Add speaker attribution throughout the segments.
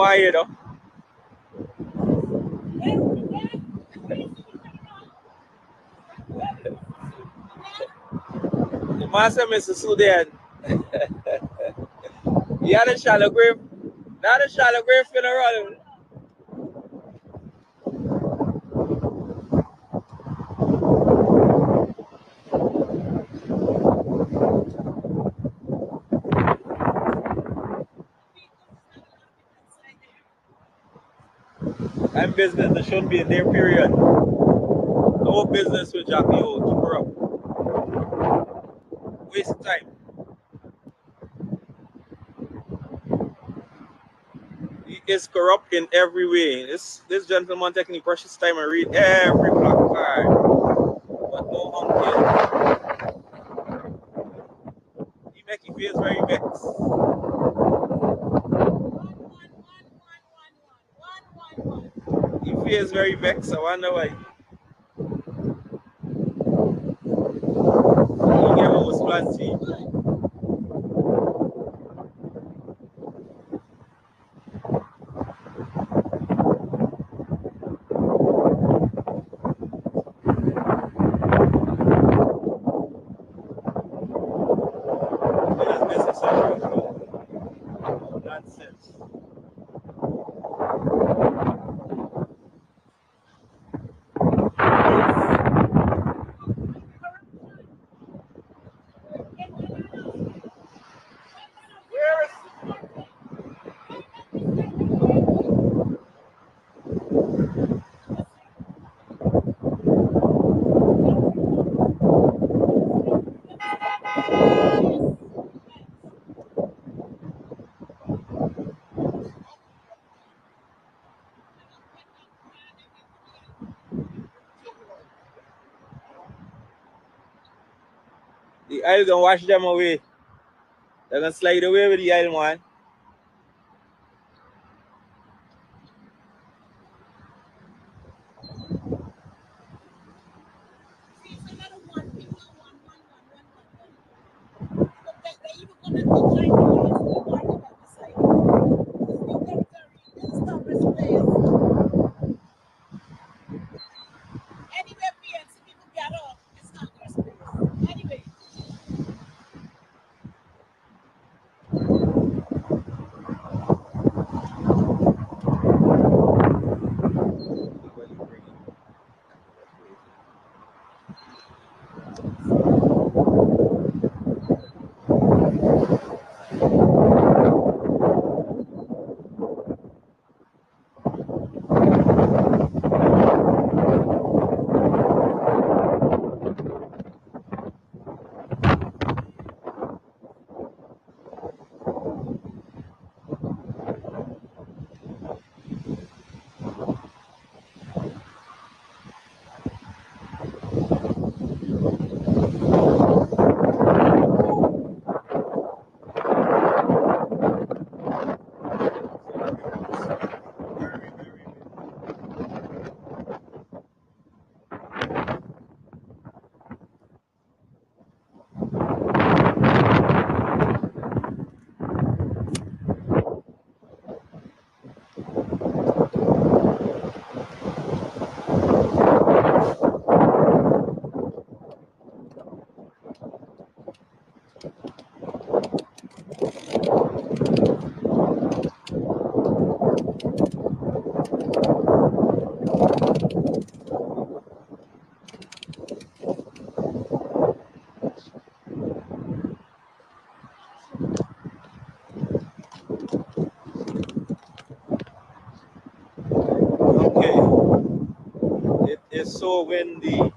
Speaker 1: want to hear though. The master Mr. Sudan. You had a shallow grave. Not a shallow grave funeral. I'm business that shouldn't be in their period. No business with Jagdeo to corrupt. Waste time. He is corrupt in every way. This gentleman taking precious time and read every black card. But no uncle. He make you feel very vexed. He feels very vexed. I wonder why. He gave us plenty. Nonsense. The Isle gonna wash them away. They're gonna slide away with the Isle, man. It is so windy.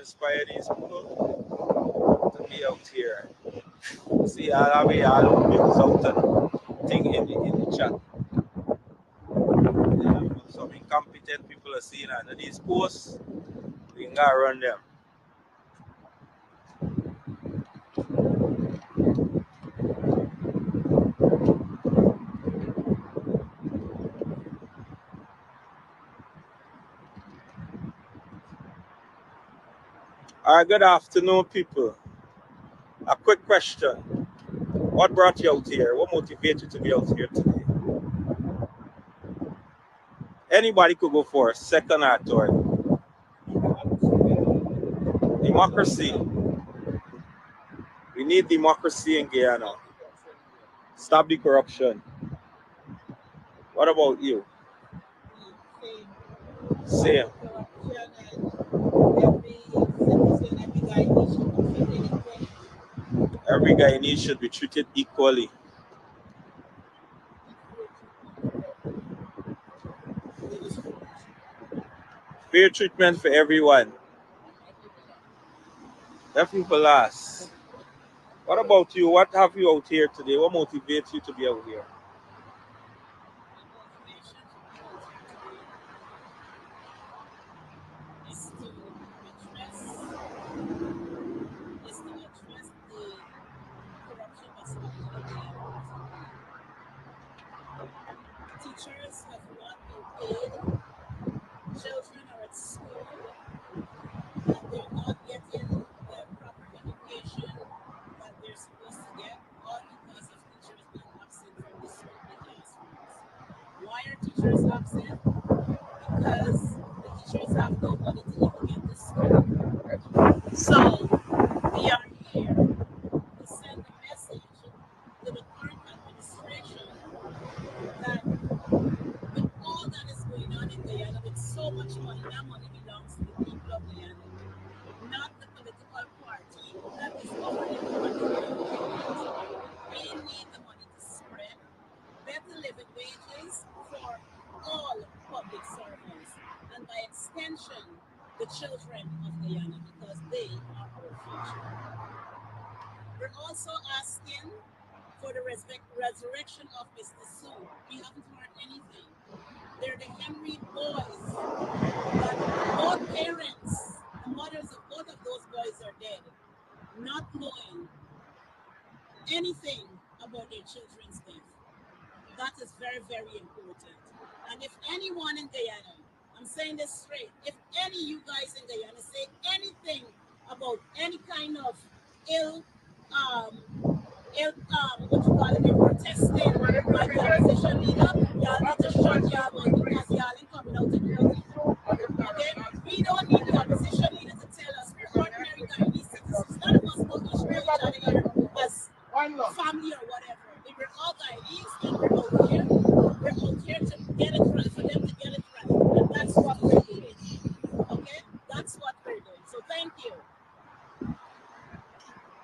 Speaker 1: inspire these people to be out here. See, all we all bills out and thing in the chat. Some incompetent people are seeing under these posts. We can go run them. All right, good afternoon, people. A quick question. What brought you out here? What motivated you to be out here today? Anybody could go for a second or third. Democracy. We need democracy in Guyana. Stop the corruption. What about you? Same. Every Guyanese should be treated equally. Fair treatment for everyone. Let people last. What about you? What have you out here today? What motivates you to be out here?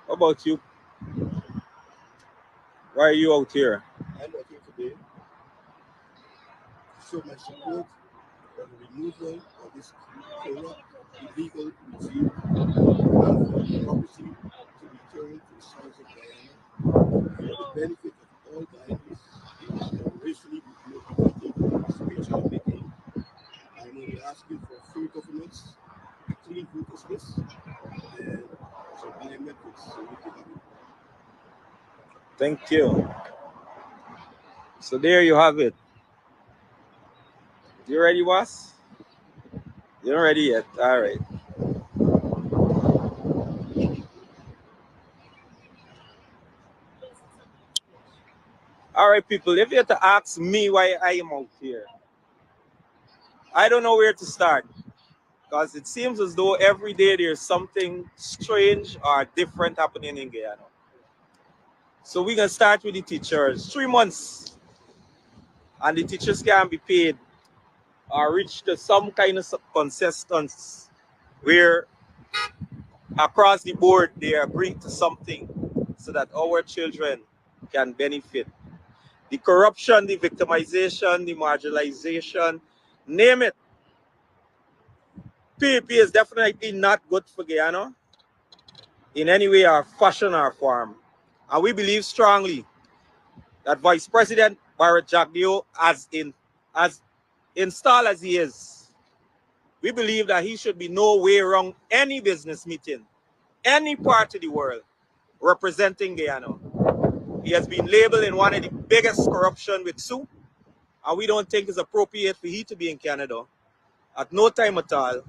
Speaker 1: What about you? Why are you out here?
Speaker 2: I'm out here today to show my support for the removal of this corrupt, illegal regime and for democracy to return to the shores of Guyana for the benefit of all Guyanese who are racially motivated, spiritually making. I'm only asking for fair governance, a clean voters list, and some biometrics so we can have it.
Speaker 1: Thank you. So there you have it. You ready, boss? You're not ready yet. All right. All right, people. If you had to ask me why I am out here, I don't know where to start because it seems as though every day there's something strange or different happening in Guyana. So we're gonna start with the teachers. 3 months, and the teachers can be paid or reach to some kind of consistency where across the board they agree to something so that our children can benefit. The corruption, the victimization, the marginalization, name it. PEP is definitely not good for Guyana in any way or fashion or form. And we believe strongly that Vice President Barrett Jagdeo, as installed as he is, we believe that he should be no way around any business meeting, any part of the world representing Guyana. He has been labeled in one of the biggest corruption with Sue, and we don't think it's appropriate for he to be in Canada at no time at all,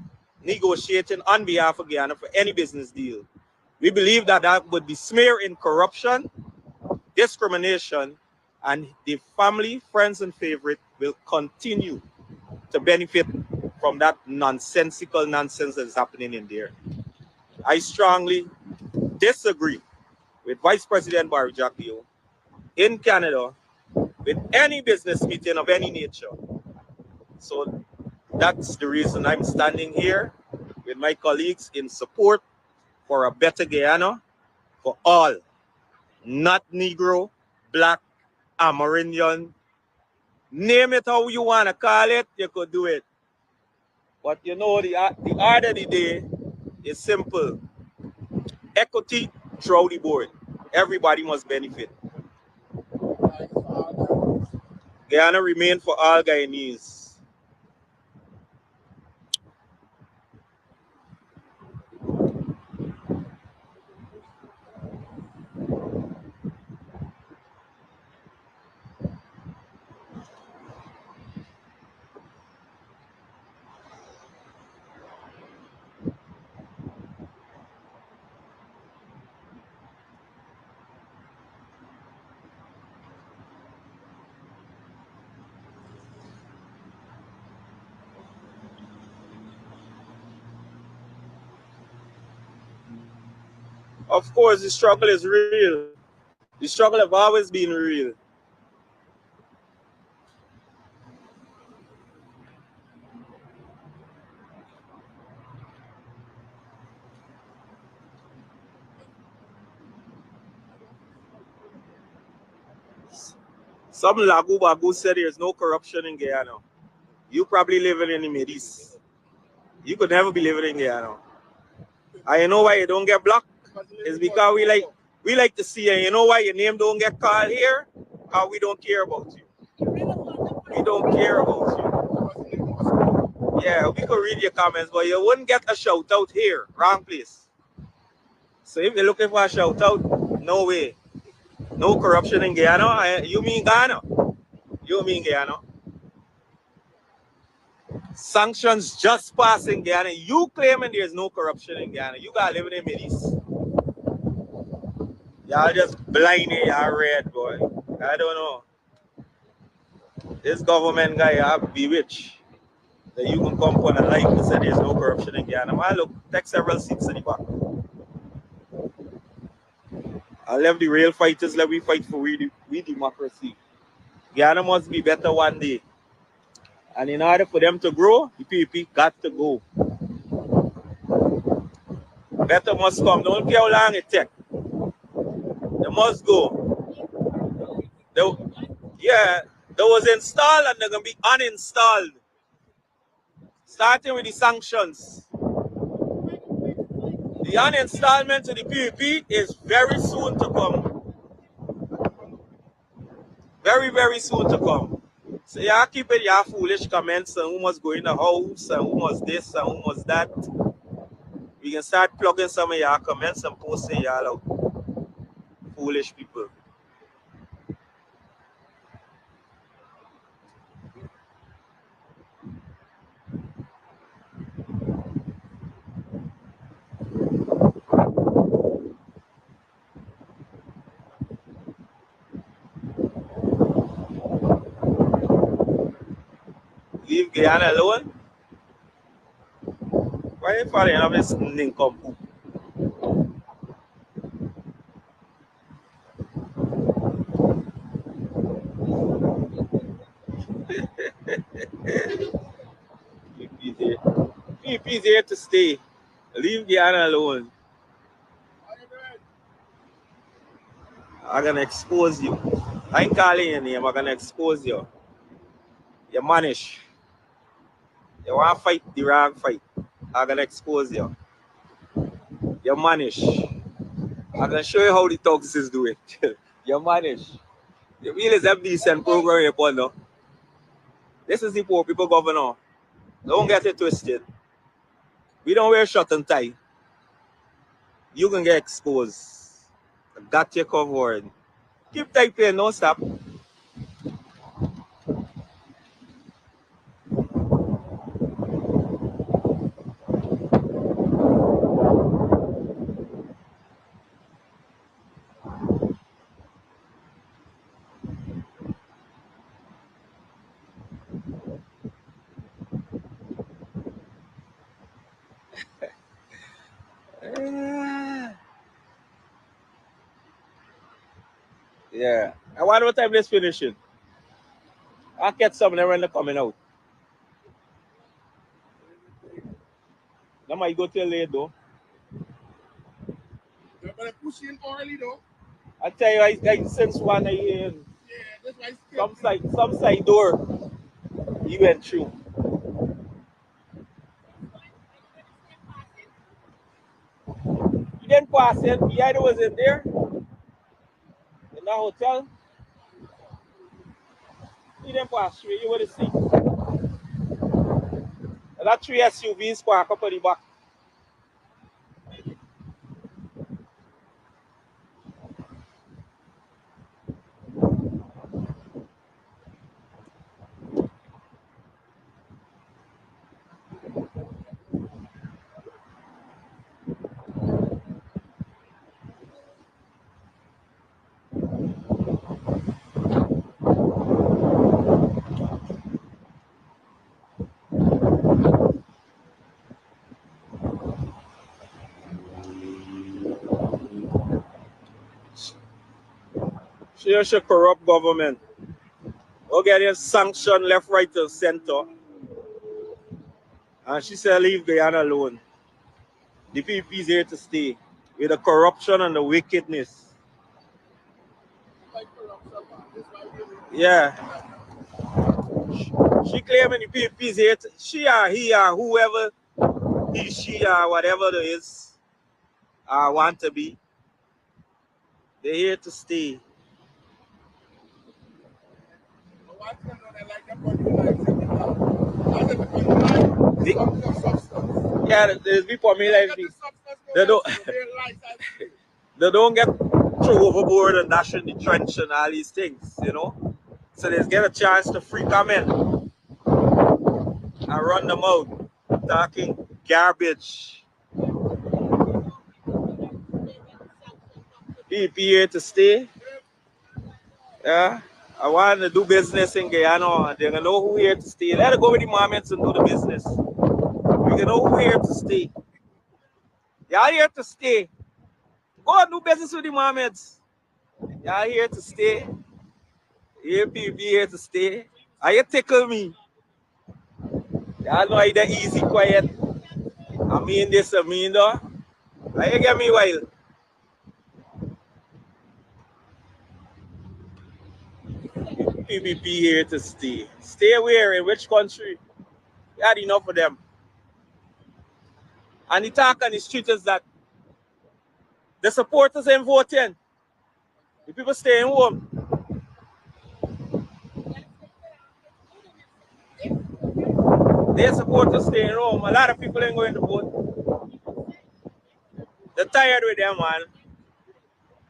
Speaker 1: negotiating on behalf of Guyana for any business deal. We believe that that would be smear in corruption, discrimination, and the family, friends, and favorite will continue to benefit from that nonsensical nonsense that's happening in there. I strongly disagree with Vice President Barry Jagdeo in Canada with any business meeting of any nature. So that's the reason I'm standing here with my colleagues in support for a better Guyana for all, not Negro, Black, Amerindian, name it how you want to call it, you could do it. But you know, the order of the day is simple. Equity throughout the board. Everybody must benefit. Guyana remain for all Guyanese. Of course, the struggle is real. The struggle have always been real. Some Lagu Bagu said there's no corruption in Guyana. You probably living in the Middle East. You could never be living in Guyana. And you know why you don't get blocked? It's because we like to see, and you know why your name don't get called here? Because we don't care about you. We don't care about you. Yeah, we could read your comments, but you wouldn't get a shout out here. Wrong place. So if you're looking for a shout out, no way. No corruption in Guyana. You mean Ghana? You mean Guyana? Sanctions just passed in Guyana. You claiming there's no corruption in Guyana. You got living in Middle East. Y'all just blinded, y'all red, boy. I don't know. This government guy, y'all bewitched. That you can come on a life and say there's no corruption in Guyana. Man, look, take several seats in the back. I left the real fighters, let we fight for we democracy. Guyana must be better one day. And in order for them to grow, the PPP got to go. Better must come. Don't care how long it takes. They must go. They, yeah, they was installed and they're going to be uninstalled. Starting with the sanctions. The uninstallment of the PPP is very soon to come. Very, very soon to come. So y'all keep it your foolish comments and who must go in the house and who must this and who must that. We can start plugging some of your comments and posting y'all out. Foolish people. Leave Guyana alone. Why you following up this nincompoop? PP's here. PP's here to stay. Leave Guyana alone. I'm gonna expose you. I ain't calling your name, I'm gonna expose you. You manage. You wanna fight the wrong fight. I'm gonna expose you. You manage. I'm gonna show you how the thugs is do it. You manage. You realize them decent program you put now. This is the poor people governor. Don't get it twisted. We don't wear shirt and tie. You can get exposed. I got you covered. Keep typing, don't stop. Ah, yeah. I wonder what time this finishing. I'll get some of them when they're coming out. That might go till late though.
Speaker 2: Yeah, but I push in early though.
Speaker 1: I tell you, I since one I hear
Speaker 2: Yeah, that's why I
Speaker 1: some side door he went through. He didn't pass it. The other was in there in that hotel. He didn't pass through. You would have seen. And that three SUVs park up at the back. She should corrupt government. We'll get his sanction left, right, and center. And she said, leave Guyana alone. The PPP is here to stay with the corruption and the wickedness.
Speaker 2: like corruption, man. That's why we
Speaker 1: Yeah. She claiming the PPP is here to, she or he or whoever he, she or whatever it is, want to be. They're here to stay.
Speaker 2: watch them know they like them on the lights every time. As if on the light, it's something of substance.
Speaker 1: Yeah, there's people me like
Speaker 2: Get
Speaker 1: me.
Speaker 2: the substance
Speaker 1: They
Speaker 2: going on,
Speaker 1: don't
Speaker 2: so their lights and shit.
Speaker 1: they don't get thrown overboard and dash in the trench and all these things, you know. So they get a chance to free come in and run them out. Talking garbage. People here to stay. Yeah. I want to do business in Guyana and they're gonna know who here to stay. Let it go with the moments and do the business. We can know who here to stay. Y'all here to stay. Go and do business with the moments. Y'all here to stay. Here people here to stay. Are you tickle me? Y'all know I that easy quiet. I mean this, I mean that. Are you get me wild? PPP here to stay. Stay where? In which country? You had enough of them. And the talk on the street is that the supporters ain't voting. The people staying home. Their supporters staying home. A lot of people ain't going to vote. They're tired with them, man.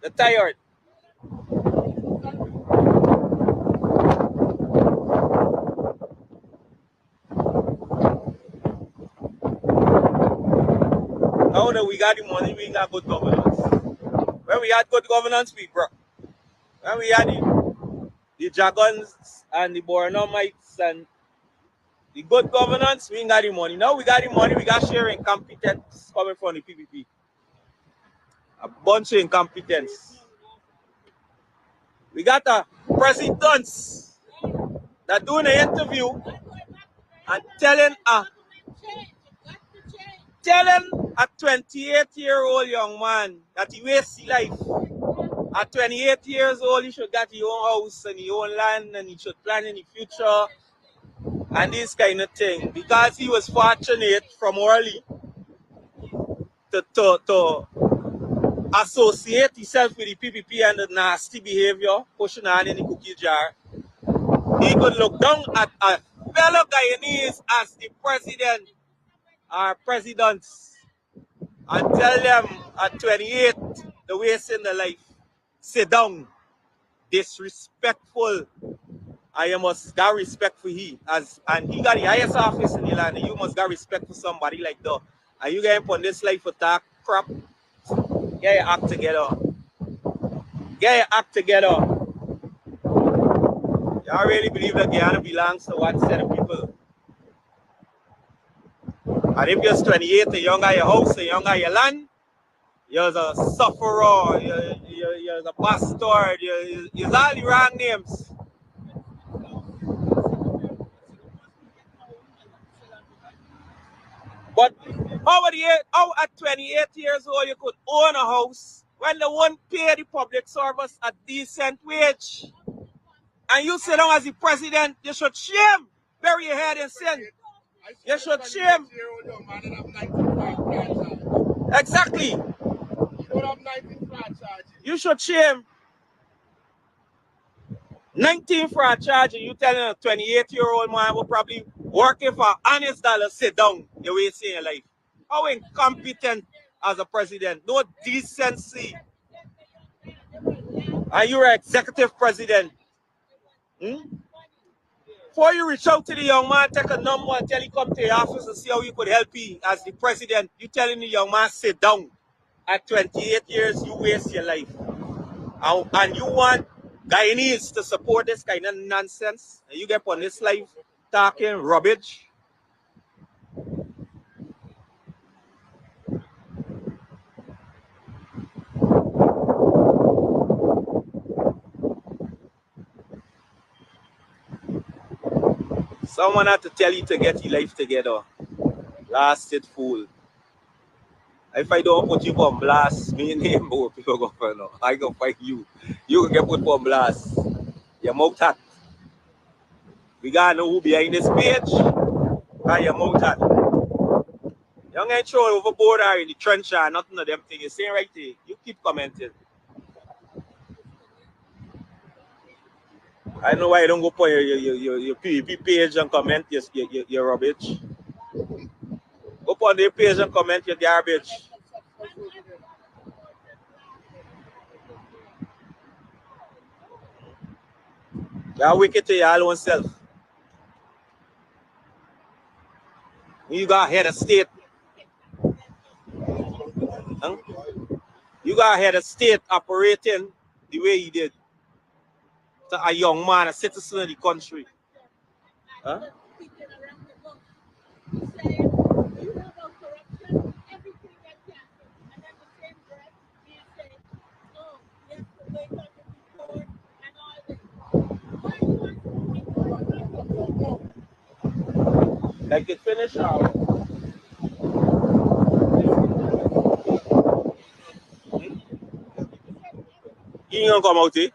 Speaker 1: They're tired. Now that we got the money, we got good governance. When we had good governance, we broke. When we had the Dragons and the Bornomites and the good governance, we ain't got the money. Now we got the money, we got sharing incompetence coming from the PPP. A bunch of incompetence. We got a president that doing an interview and telling a 28-year-old young man that he wastes his life. At 28 years old, he should get his own house and his own land and he should plan in the future and this kind of thing because he was fortunate from early to associate himself with the PPP and the nasty behavior, pushing on in the cookie jar. He could look down at a fellow Guyanese as the president or presidents and tell them at 28 the waste in the life. Sit down. Disrespectful. I must got respect for he as and he got the highest office in the land. You must got respect for somebody like that. And you get on this life for talk crap. Get your act together. Get your act together. Y'all really believe that Guyana belongs to one set of people. And if you're 28, the younger your house, the younger your land, you're a sufferer, you're a bastard, you're all the wrong names. But how at 28 years old you could own a house when they won't pay the public service a decent wage? And you sit down as the president, you should shame. Bury your head in sin. You should shame. Exactly. You should shame. 19 fraud charge, and you telling a 28-year-old man who probably working for honest dollar sit down the way you see in life. How incompetent as a president. No decency. And you're an executive president. Before you reach out to the young man, take a number and tell him come to your office and see how you could help him as the president. You telling the young man sit down. At 28 years, you waste your life. And you want Guyanese to support this kind of nonsense. And you get on this life talking rubbish. Someone had to tell you to get your life together. Blasted fool. If I don't put you on blast, me and him both people go for no. I go fight you. You can get put on blast. Your mouth hot. We gotta know who behind this page. And your mouth hot. You ain't throw overboard or in the trench or nothing of them things. You saying right there. You keep commenting. I know why you don't go for your PvP page and comment your rubbish. Go on their page and comment your garbage. You're wicked to your own self. You got head of state. Huh? You got head of state operating the way he did to a young man, a citizen of the country. Huh? Like it finished now. You ain't gonna come out here.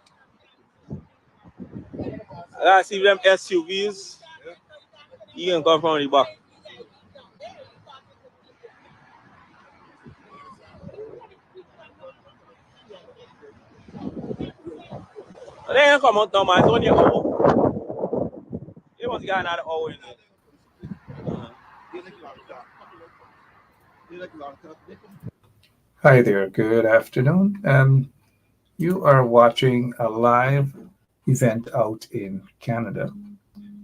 Speaker 1: I see them SUVs. You ain't come from the back. They ain't come out no man. It's only an hour. They must get another hour in it.
Speaker 3: Hi there, good afternoon. You are watching a live event out in Canada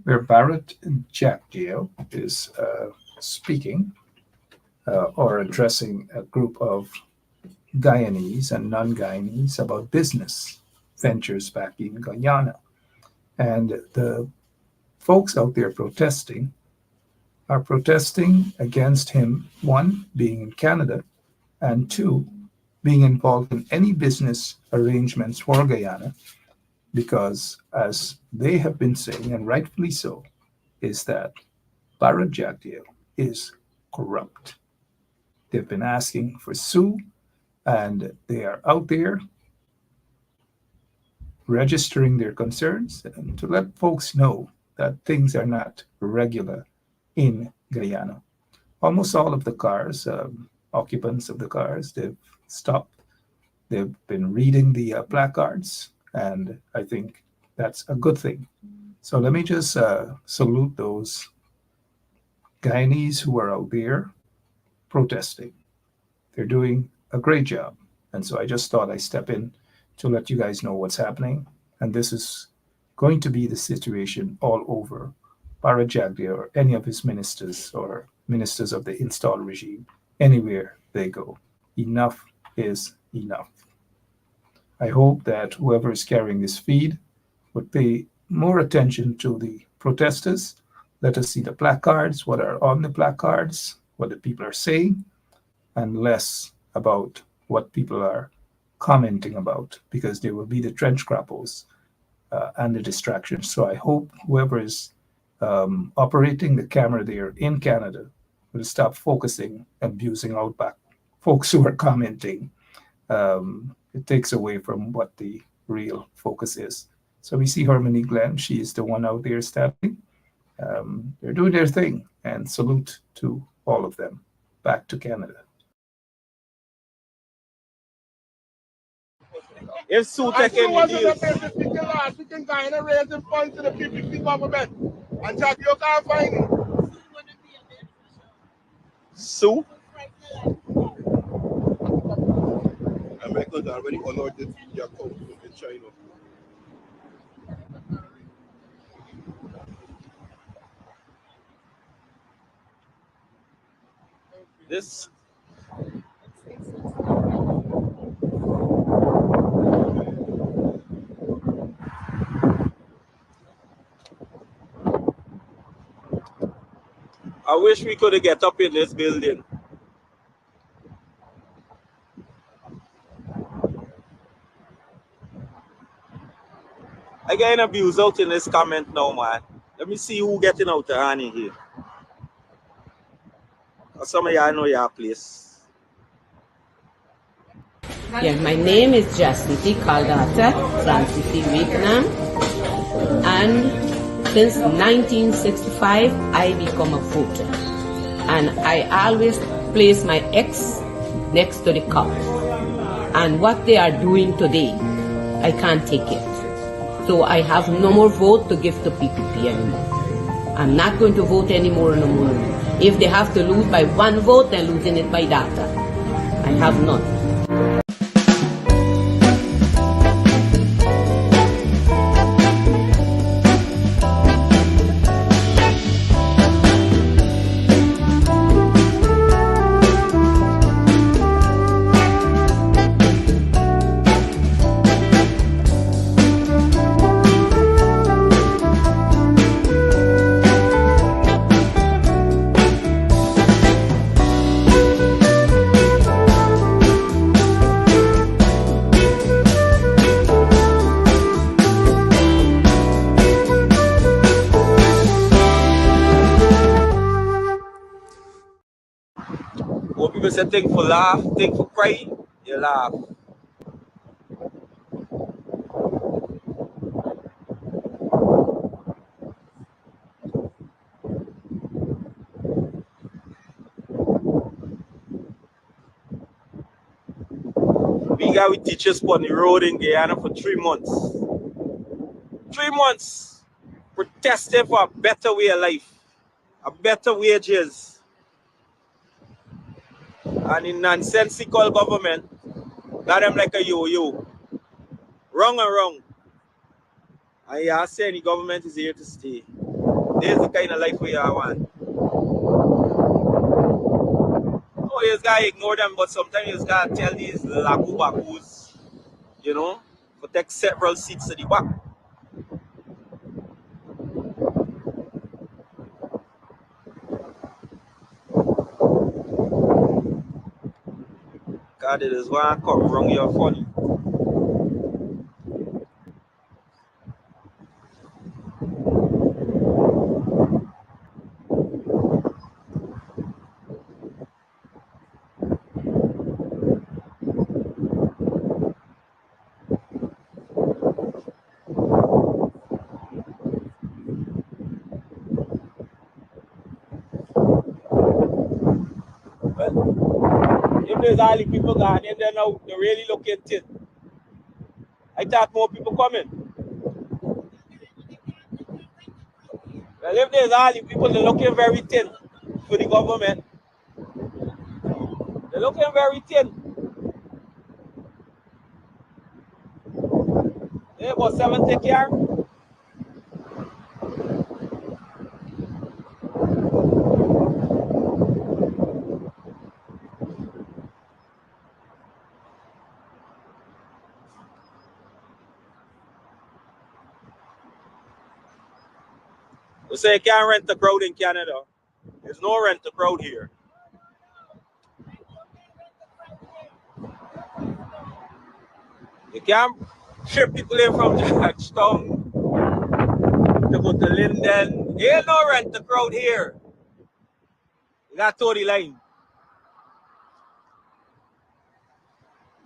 Speaker 3: where Barrett Jagdeo is speaking or addressing a group of Guyanese and non Guyanese about business ventures back in Guyana. And the folks out there protesting are protesting against him, one, being in Canada, and two, being involved in any business arrangements for Guyana, because as they have been saying, and rightfully so, is that Barra Jagdeo is corrupt. They've been asking for sue, and they are out there registering their concerns and to let folks know that things are not regular in Guyana. Almost all of the cars, occupants of the cars, they've stopped. They've been reading the placards, and I think that's a good thing. So let me just salute those Guyanese who are out there protesting. They're doing a great job. And so I just thought I'd step in to let you guys know what's happening. And this is going to be the situation all over Para Jagdeo or any of his ministers or ministers of the installed regime, anywhere they go. Enough is enough. I hope that whoever is carrying this feed would pay more attention to the protesters. Let us see the placards, what are on the placards, what the people are saying, and less about what people are commenting about, because they will be the trench grapples and the distractions. So I hope whoever is operating the camera there in Canada will stop focusing, abusing Outback folks who are commenting. It takes away from what the real focus is. So we see Harmony Glenn. She is the one out there standing. They're doing their thing, and salute to all of them. Back to Canada.
Speaker 1: If Sue
Speaker 2: And
Speaker 1: take
Speaker 2: Sue
Speaker 1: any
Speaker 2: was in the
Speaker 1: deals,
Speaker 2: place to speak last week in Guyana, raising funds to the PPP government. And Jagdeo can't find him.
Speaker 1: Sue,
Speaker 2: Americans already honored their account in China.
Speaker 1: this I wish we could get up in this building. I getting abused out in this comment now, man. Let me see who getting out the honey here. Some of y'all know your place.
Speaker 4: Yeah, my name is Jasmine Caldata Francis Vietnam, and since 1965 I become a voter, and I always place my ex next to the cup. And what they are doing today, I can't take it. So I have no more vote to give to PPP anymore. I'm not going to vote anymore no more. If they have to lose by one vote, they're losing it by data. I have none.
Speaker 1: When people say think for laugh, think for cry, you laugh. We got with teachers on the road in Guyana for 3 months. 3 months protesting for a better way of life, a better wages. And in nonsensical government, got them like a yo-yo. Wrong and wrong. And you are saying the government is here to stay. There's the kind of life we are want. Oh, you just gotta ignore them, but sometimes you just gotta tell these laku bakus, to take several seats to the back. God, it is one come wrong, you're funny. Well, if there's hardly people gone in there now, they really look into it. I thought more people coming. Well, if there's hardly people, they're looking very thin for the government. They're looking very thin. They about 70 care. We say you can't rent a crowd in Canada. There's no rent a crowd here. You can't ship people in from Jagdeo to go to Linden. There ain't no rent a crowd here. You got to toe the line.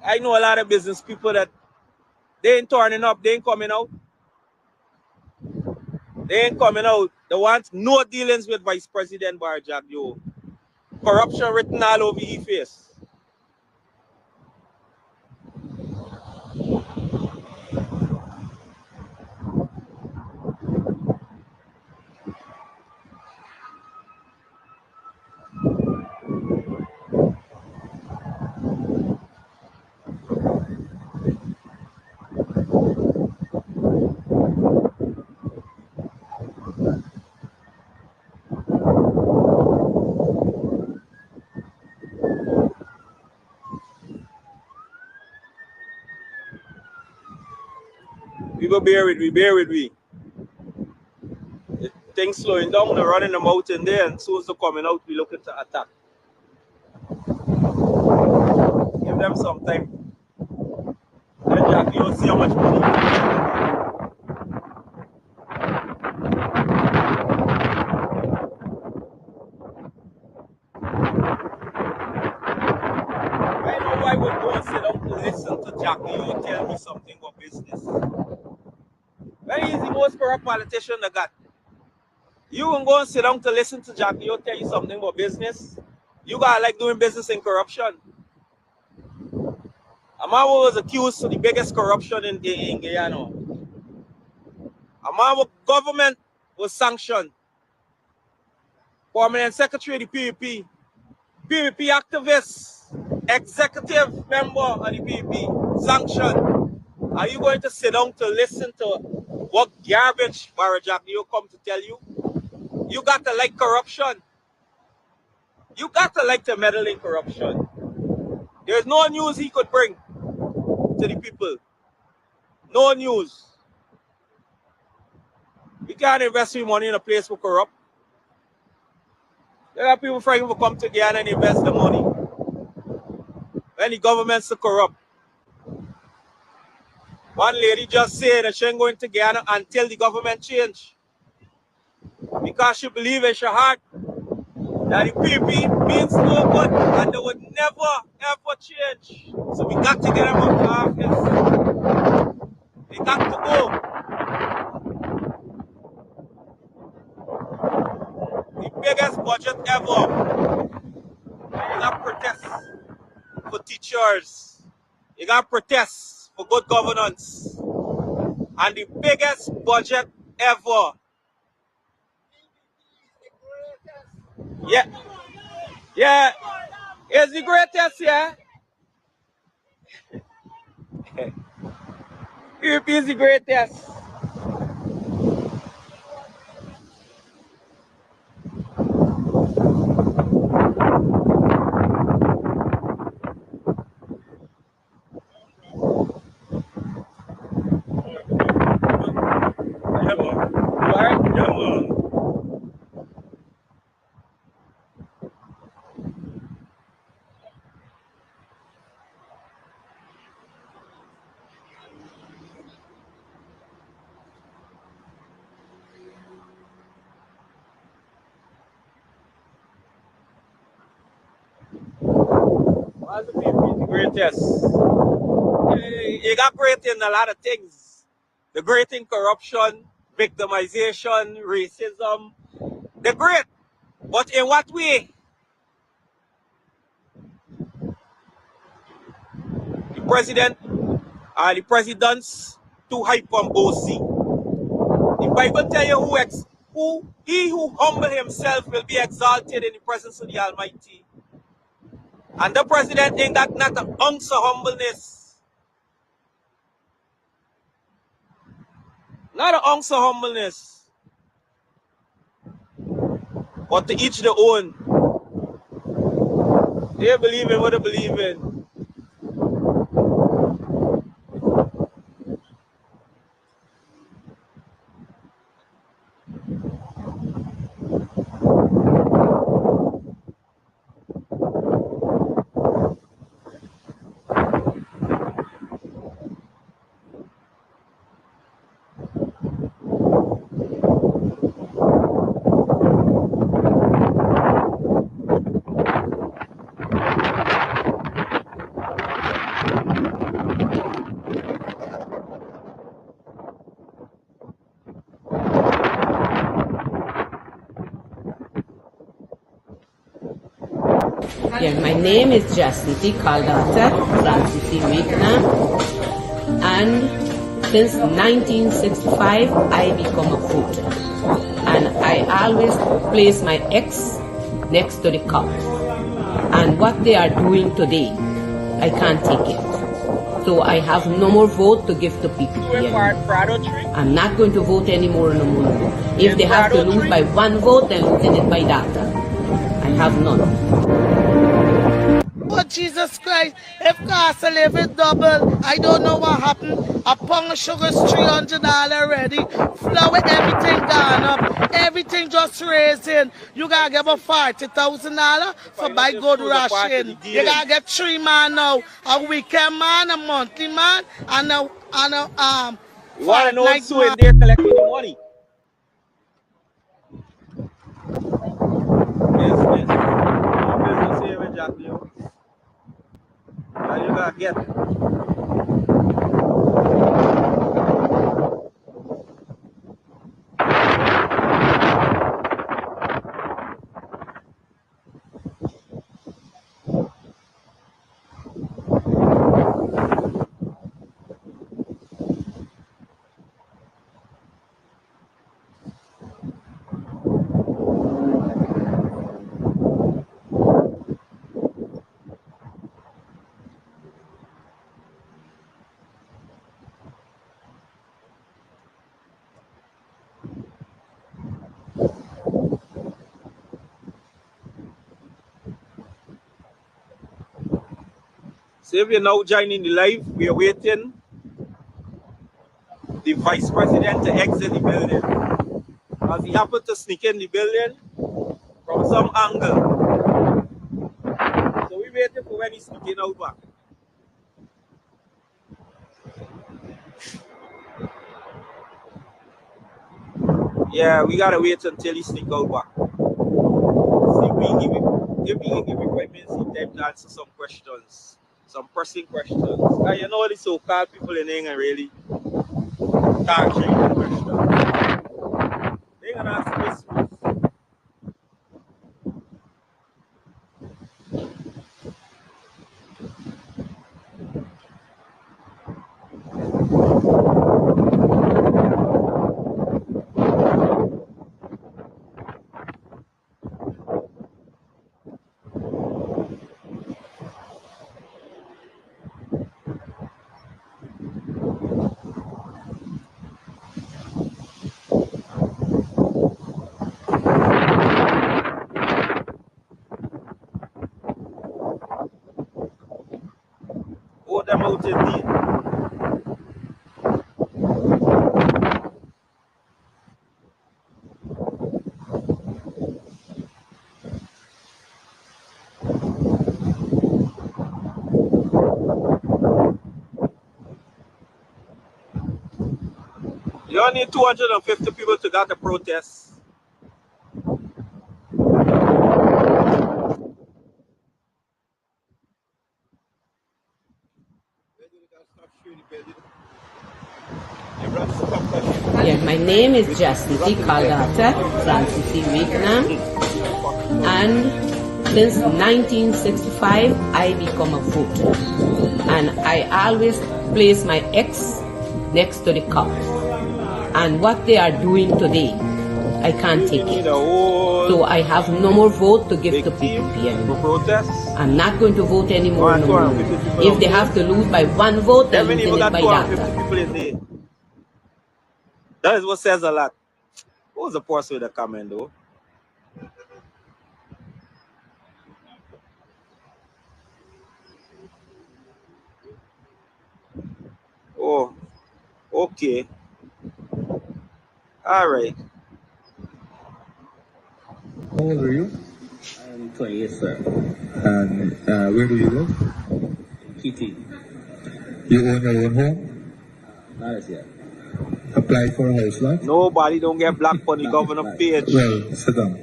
Speaker 1: I know a lot of business people that they ain't turning up, they ain't coming out. They ain't coming out. They want no dealings with Vice President Bar Jagdeo. Corruption written all over his face. People bear with me. The things slowing down, they're running them out in there, and as soon as they're coming out, we looking to attack. Give them some time. Then Jack, you'll see how much money. I know I would go and sit down to listen to Jackie. You tell me something about business. Very easy, most corrupt politician that got. You will go and sit down to listen to Jackie. You tell you something about business. You got like doing business in corruption. Amawo was accused of the biggest corruption in Guyana. Amawo government was sanctioned. Permanent Secretary of the PVP. PVP activist, executive member of the PVP, sanctioned. Are you going to sit down to listen to what garbage Jagdeo come to tell you? You got to like corruption. You got to like to meddle in corruption. There's no news he could bring to the people. No news. You can't invest your money in a place for corrupt. There are people trying to come to Guyana and invest the money. When the government's corrupt. One lady just said that she ain't going to Guyana until the government change. Because she believes in her heart that the PP means no good and they would never ever change. So we got to get them out of office. We got to go. The biggest budget ever. You got protests for teachers. You got protests for good governance. And the biggest budget ever. Yeah. Yeah. It's the greatest, yeah. PP is the greatest. Why the PP is the greatest? You got great in a lot of things. The great in corruption, victimization, racism. They're great. But in what way? president or the presidents too hype on bossy. The Bible tell you who humble himself will be exalted in the presence of the Almighty. And the president ain't got not an ounce of humbleness. Not an ounce of humbleness. But to each their own. They believe in what they believe in.
Speaker 4: Yeah, my name is Jagdeo Francis Vietnam, and since 1965 I become a voter, and I always place my X next to the cup. And what they are doing today, I can't take it. So I have no more vote to give to people. I'm not going to vote anymore no more. If they have to lose by one vote, then losing it by data. I have none.
Speaker 5: Oh, Jesus Christ, if cost of living double, I don't know what happened. A pound of sugar is $300 already. Flour, everything gone up. Everything just raising. You gotta give a $40,000 for buy good ration. You gotta get 3 man now. A weekend man, a monthly man, and a
Speaker 1: You want to know also if they're collecting the money? Business. No business here with Jagdeo. All you gotta get. So if you're now joining the live, we are waiting the vice president to exit the building. As he happened to sneak in the building from some angle. So we're waiting for when he's sneaking out back. Yeah, we gotta wait until he sneak out back. See if we can give him 5 minutes time to answer some questions. Some pressing questions. You know the so-called people in England really can't change the questions. They're gonna ask questions. Hold them out in the You only need 250 people to get the protest.
Speaker 4: Yeah, my name is Jagdeo Francis Vietnam, and since 1965 I become a voter, and I always place my ex next to the cup. And what they are doing today, I can't take it. So I have no more vote to give to PPP anymore. I'm not going to vote anymore. No. If they have to lose by one vote, they're losing it by that.
Speaker 1: That is what says a lot. What was the person with the comment though? Oh, okay. All right.
Speaker 6: How old are you? I'm 28, sir. And where do you live? Kitty. You own your own home? Not as yet. Apply for a house lot?
Speaker 1: Nobody don't get black on the governor page.
Speaker 6: Well, sit down.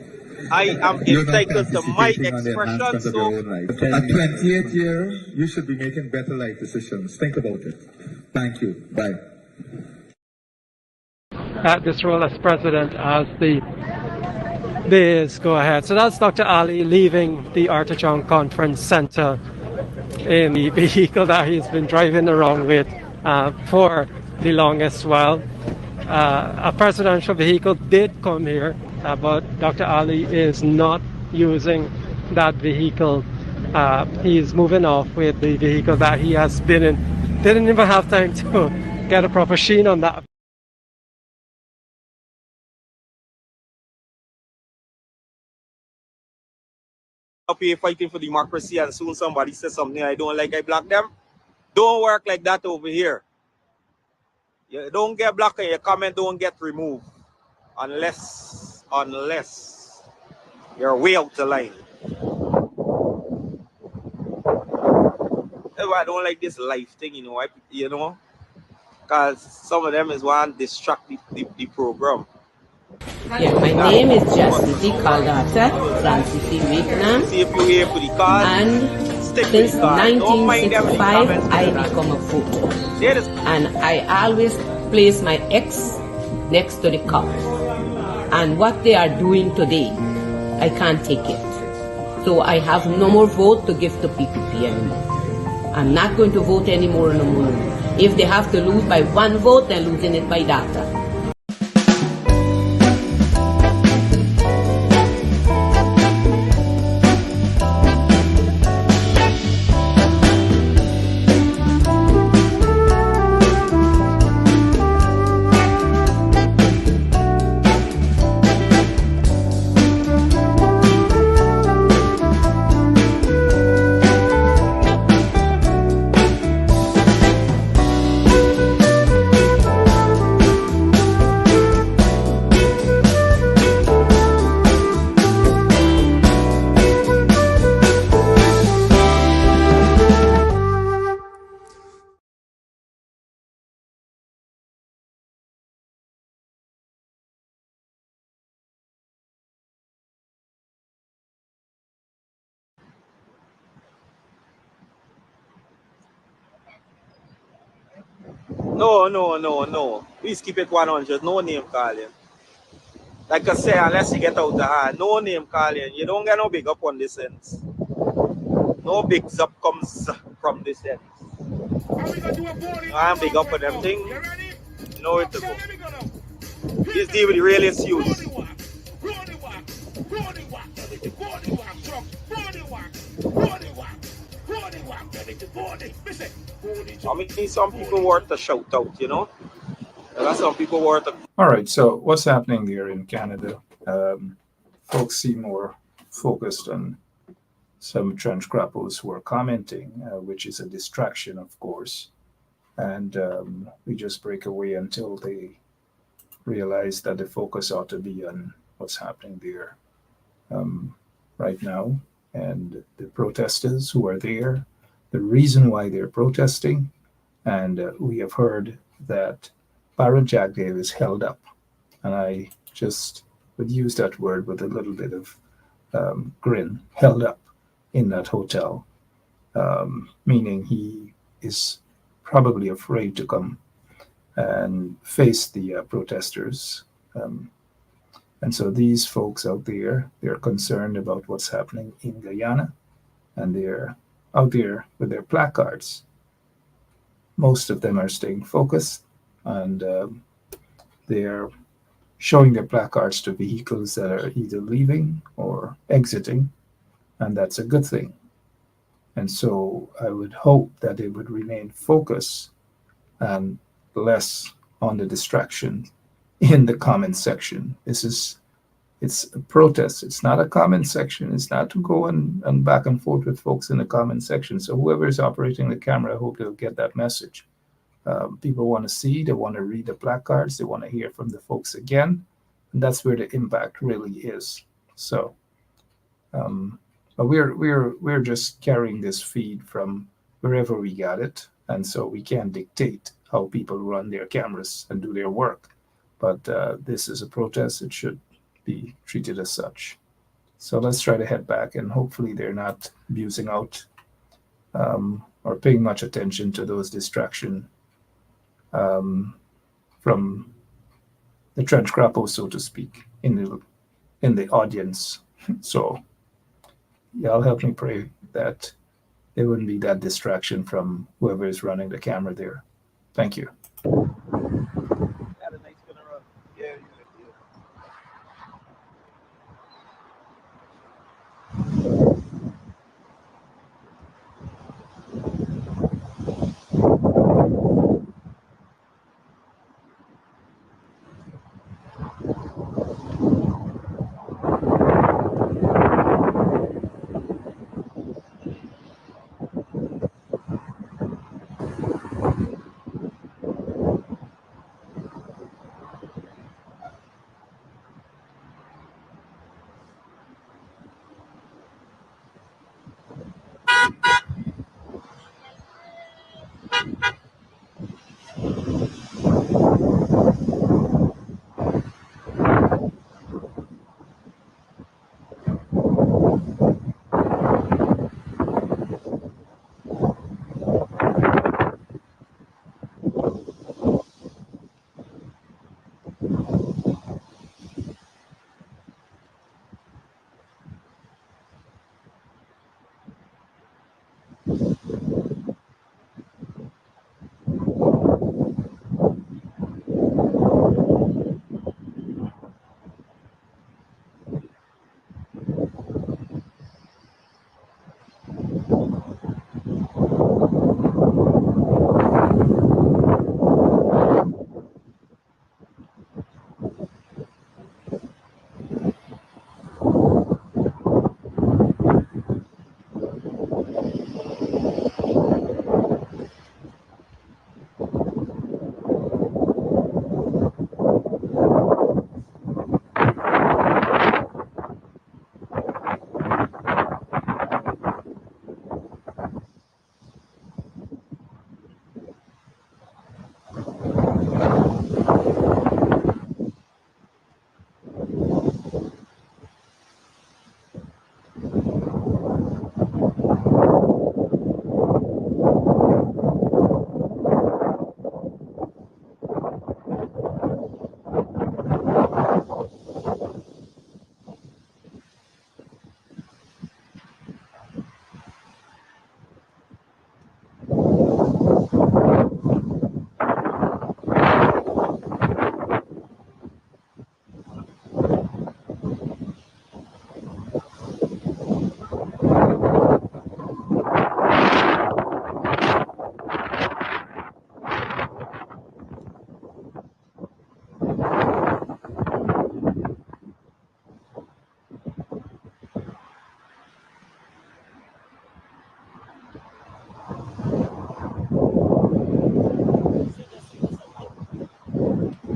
Speaker 1: I am entitled to my expression, so
Speaker 6: at 28 years, you should be making better life decisions. Think about it. Thank you. Bye.
Speaker 7: At this role as president as the days go ahead. So that's Dr. Ali leaving the Artichoke Conference Center in the vehicle that he's been driving around with for the longest while. A presidential vehicle did come here, but Dr. Ali is not using that vehicle. He's moving off with the vehicle that he has been in. Didn't even have time to get a proper sheen on that.
Speaker 1: up here fighting for democracy and soon somebody says something I don't like, I block them. Don't work like that over here. You don't get blocked and your comment don't get removed unless you're way out the line. That's why I don't like this life thing, because some of them is one distract the program.
Speaker 4: Yeah, my name is Jagdeo Caldata, Francis Vietnam,
Speaker 1: See if you're here for the cause,
Speaker 4: and
Speaker 1: stick with
Speaker 4: since
Speaker 1: the cause. Don't mind them in the
Speaker 4: 1965
Speaker 1: comments.
Speaker 4: I become a voter.
Speaker 1: There is
Speaker 4: And I always place my ex next to the cup. And what they are doing today, I can't take it. So I have no more vote to give to PPP anymore. I'm not going to vote anymore no more. If they have to lose by one vote, they're losing it by data.
Speaker 1: No. Please keep it 100. No name calling. Like I say, unless you get out the hand, no name calling. You don't get no big up on this end. No big up comes from this end. I'm big up on them thing. You know where to go. This deal with the real issues. I mean, some people worth a shout out, There are some people worth a...
Speaker 3: All right, so what's happening there in Canada? Folks seem more focused on some trench crappos who are commenting, which is a distraction, of course. And we just break away until they realize that the focus ought to be on what's happening there right now. And the protesters who are there, the reason why they're protesting. And we have heard that Jagdeo is held up. And I just would use that word with a little bit of grin, held up in that hotel, meaning he is probably afraid to come and face the protesters. And so these folks out there, they're concerned about what's happening in Guyana, and they're out there with their placards most of them are staying focused, and they are showing their placards to vehicles that are either leaving or exiting, and that's a good thing. And so I would hope that they would remain focused and less on the distraction in the comment section. It's a protest. It's not a comment section. It's not to go and back and forth with folks in the comment section. So whoever is operating the camera, I hope they'll get that message. People want to see, they want to read the placards, they want to hear from the folks again, and that's where the impact really is. So, um, but we're just carrying this feed from wherever we got it, and so we can't dictate how people run their cameras and do their work. But this is a protest; it should be treated as such. So let's try to head back, and hopefully they're not abusing out or paying much attention to those distractions um, from the trench grapple, so to speak, in the audience. So y'all help me pray that there wouldn't be that distraction from whoever is running the camera there. Thank you.
Speaker 1: Had a nice funeral.
Speaker 2: Yeah, yeah, yeah.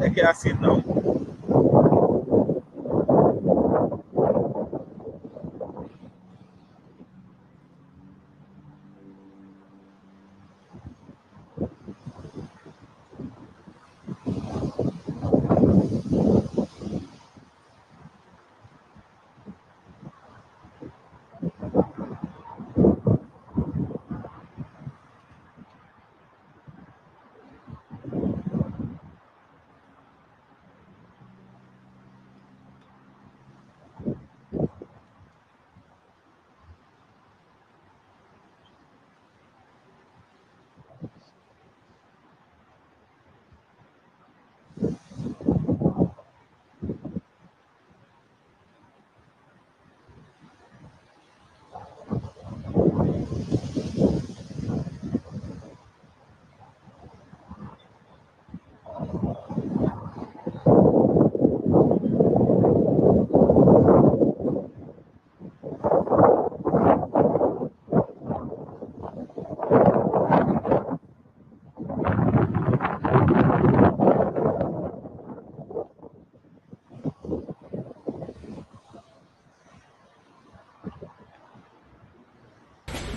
Speaker 1: I can see it now.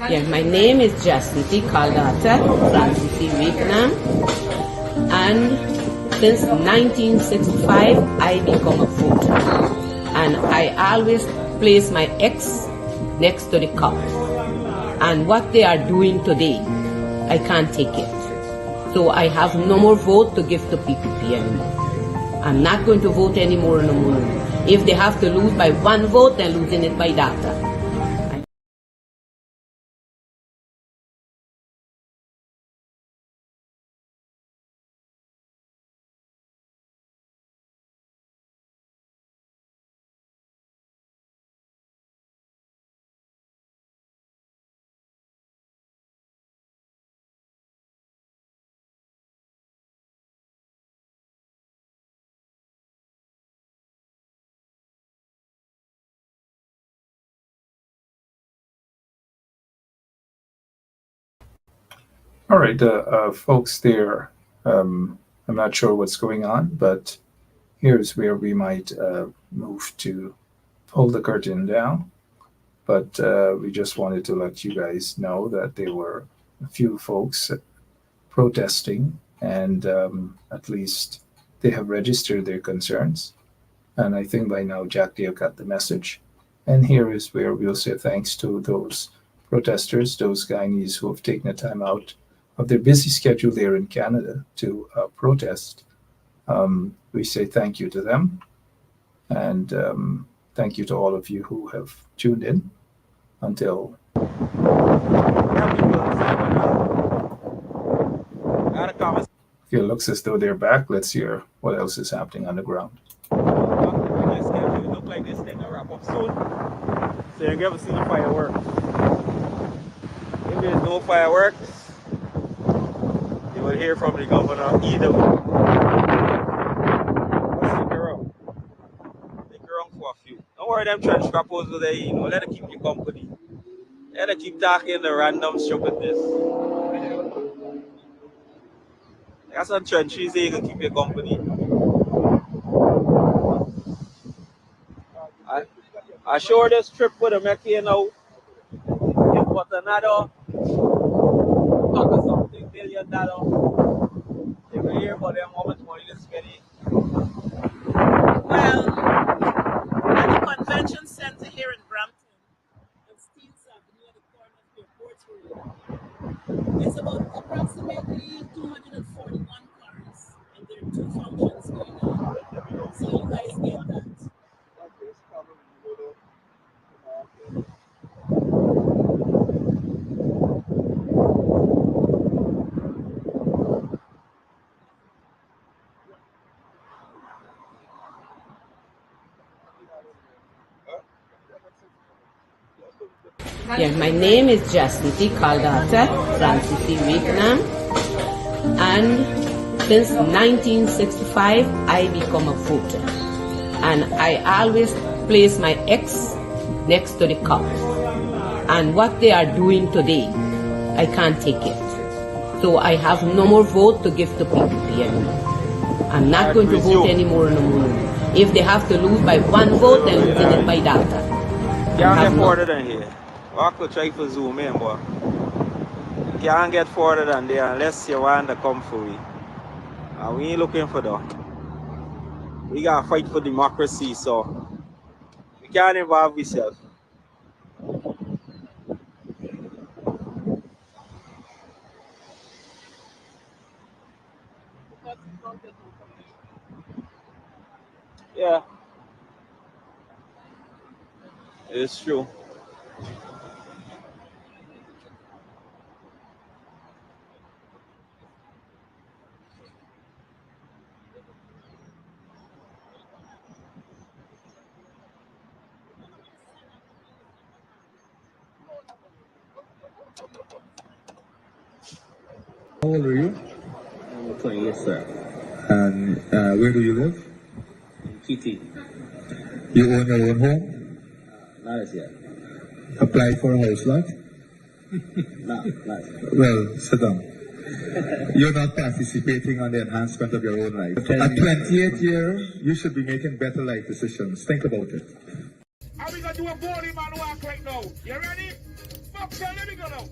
Speaker 4: Yeah, my name is Jacinty Caldata Francis Vietnam, and since 1965 I become a voter, and I always place my X next to the cup. And what they are doing today, I can't take it. So I have no more vote to give to PPP anymore. I'm not going to vote anymore no more. If they have to lose by one vote, they're losing it by data.
Speaker 3: All right, folks there, I'm not sure what's going on, but here's where we might move to pull the curtain down. But we just wanted to let you guys know that there were a few folks protesting, and at least they have registered their concerns. And I think by now Jagdeo got the message. And here is where we'll say thanks to those protesters, those Guyanese who have taken the time out of their busy schedule there in Canada to protest. We say thank you to them, and thank you to all of you who have tuned in. Until it looks as though they're back, let's hear what else is happening on the ground.
Speaker 1: It look like this thing will wrap up soon. So you're going to see the fireworks. If there's no fireworks, you will hear from the governor either way. Stick around. Stick around for a few. Don't worry, them trench rappers over there, let them keep you company. Let them keep talking the random stupidness. That's some trenches there, you can keep you company. I sure this trip would have make you know it was another something $1 billion. You can hear about them how much money they spending.
Speaker 5: Well, at the convention center here in Brampton, on Steels Avenue at the corner of your Port Road, it's about approximately 241 cars, and there are 2 functions going on. So you guys get that.
Speaker 4: Yeah, my name is Jacinty Caldata Francis Vietnam, and since 1965 I become a voter, and I always place my X next to the cup. And what they are doing today, I can't take it. So I have no more vote to give to PPP anymore. I'm not going to vote anymore no more. If they have to lose by one vote, they're losing it by data.
Speaker 1: Can't get further than here. I could try to zoom in, but you can't get further than there unless you want to come for me. And we ain't looking for that. We gotta fight for democracy, so we can't involve ourselves. Yeah, it's true.
Speaker 6: How old are you? I'm 28, sir. And where do you live? In Kitty. You own your own home? Not as yet. Applied for a house lot? Not yet. Well, sit down. You're not participating on the enhancement of your own life. At 28 years, you should be making better life decisions. Think about it.
Speaker 8: How we gonna do a bowling man walk right now? You ready? Fuck
Speaker 2: So let me go now.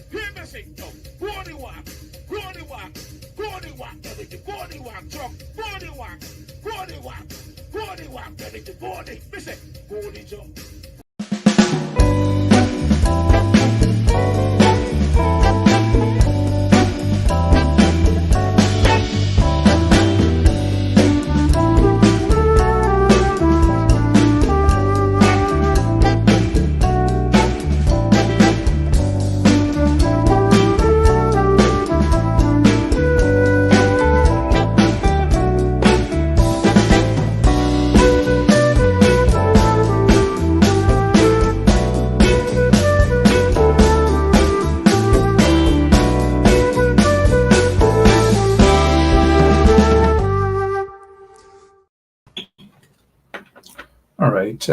Speaker 2: Hear me sing now. Body walk, body walk, body walk, body walk, truck, body walk, body walk, body walk, body. Listen, body jump.
Speaker 3: All right.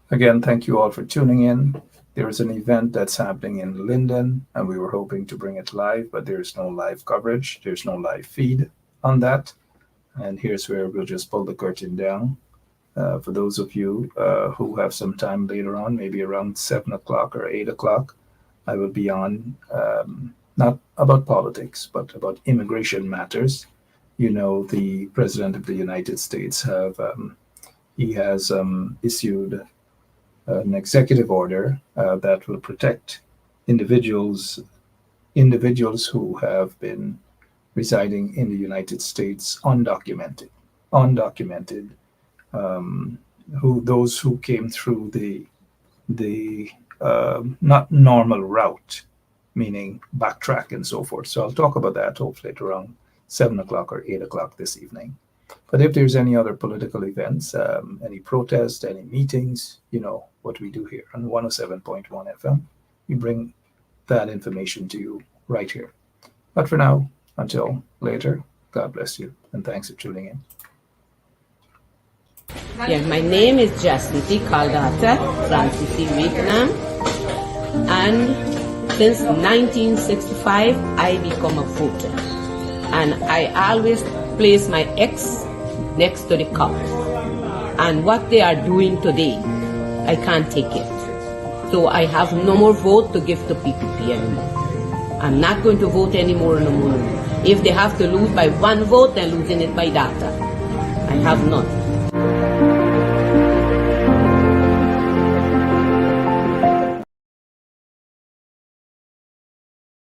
Speaker 3: Again, thank you all for tuning in. There is an event that's happening in Linden, and we were hoping to bring it live, but there's no live coverage. There's no live feed on that. And here's where we'll just pull the curtain down. For those of you who have some time later on, maybe around 7 o'clock or 8 o'clock, I will be on not about politics, but about immigration matters. You know, the President of the United States has issued an executive order that will protect individuals who have been residing in the United States undocumented, those who came through the not normal route, meaning backtrack and so forth. So I'll talk about that hopefully at around 7 o'clock or 8 o'clock this evening. But if there's any other political events, any protests, any meetings, you know what we do here on 107.1 FM. We bring that information to you right here. But for now, until later, God bless you, and thanks for tuning in.
Speaker 4: Yeah, my name is Jagdeo Caldata, Francis Vietnam, and since 1965, I become a voter. And I always place my X next to the cup. And what they are doing today, I can't take it. So I have no more vote to give to PPP anymore. I'm not going to vote anymore no more. If they have to lose by one vote, they're losing it by data. I have none.